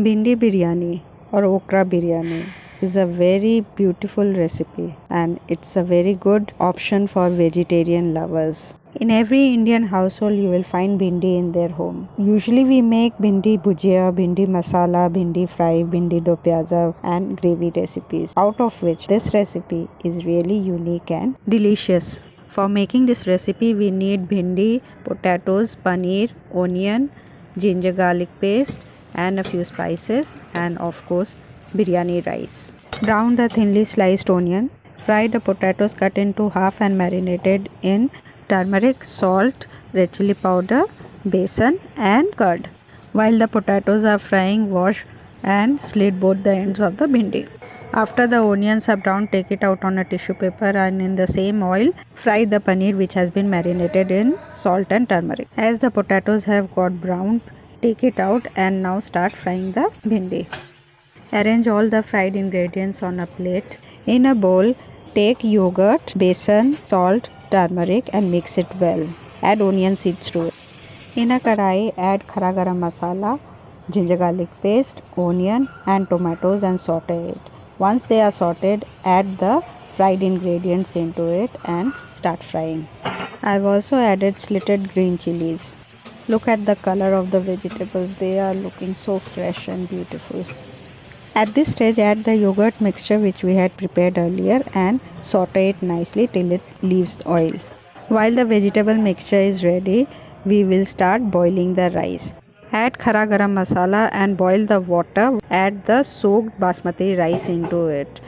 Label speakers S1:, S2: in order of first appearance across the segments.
S1: Bhindi Biryani or Okra Biryani is a very beautiful recipe and it's a very good option for vegetarian lovers. In every Indian household you will find bhindi in their home. Usually we make bhindi bhujia, bhindi masala, bhindi fry, bhindi do pyaza and gravy recipes, out of which this recipe is really unique and delicious. For making this recipe we need bhindi, potatoes, paneer, onion, ginger garlic paste and a few spices and of course biryani rice. Brown the thinly sliced onion. Fry the potatoes cut into half and marinated in turmeric, salt, red chili powder, besan and curd. While the potatoes are frying, wash and slit both the ends of the bhindi. After the onions are brown, take it out on a tissue paper and in the same oil, fry the paneer which has been marinated in salt and turmeric. As the potatoes have got browned, take it out and now start frying the bhindi. Arrange all the fried ingredients on a plate. In a bowl, take yogurt, besan, salt, turmeric and mix it well. Add onion seeds to it. In a kadai, add khara garam masala, ginger garlic paste, onion and tomatoes and saute it. Once they are sauteed, add the fried ingredients into it and start frying. I've also added slitted green chilies. Look at the color of the vegetables, they are looking so fresh and beautiful. At this stage add the yogurt mixture which we had prepared earlier and saute it nicely till it leaves oil. While the vegetable mixture is ready, we will start boiling the rice. Add khara garam masala and boil the water. Add the soaked basmati rice into it.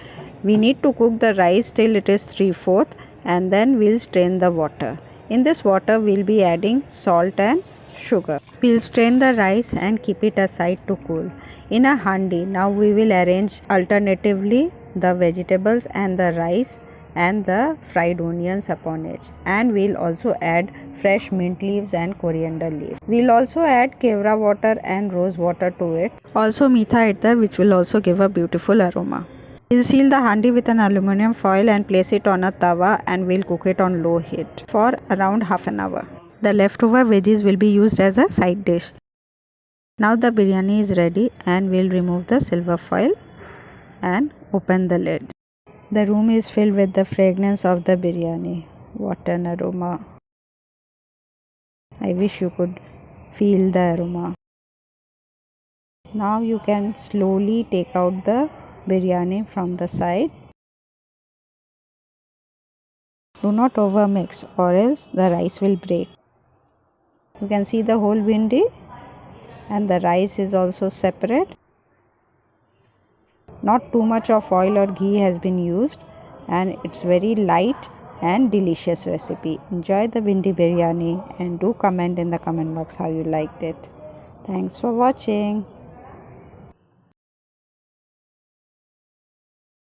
S1: We need to cook the rice till it is 3/4 and then we'll strain the water. In this water we'll be adding salt and sugar. We'll strain the rice and keep it aside to cool. In a handi, now we will arrange alternatively the vegetables and the rice and the fried onions upon it, and we'll also add fresh mint leaves and coriander leaves. We'll also add kevra water and rose water to it, also meetha ether which will also give a beautiful aroma. We'll seal the handi with an aluminum foil and place it on a tawa and we'll cook it on low heat for around half an hour. The leftover veggies will be used as a side dish. Now the biryani is ready and we'll remove the silver foil and open the lid. The room is filled with the fragrance of the biryani. What an aroma. I wish you could feel the aroma. Now you can slowly take out the biryani from the side. Do not overmix or else the rice will break. You can see the whole bhindi and the rice is also separate. Not too much of oil or ghee has been used and it's very light and delicious recipe. Enjoy the bhindi biryani and do comment in the comment box how you liked it. Thanks for watching.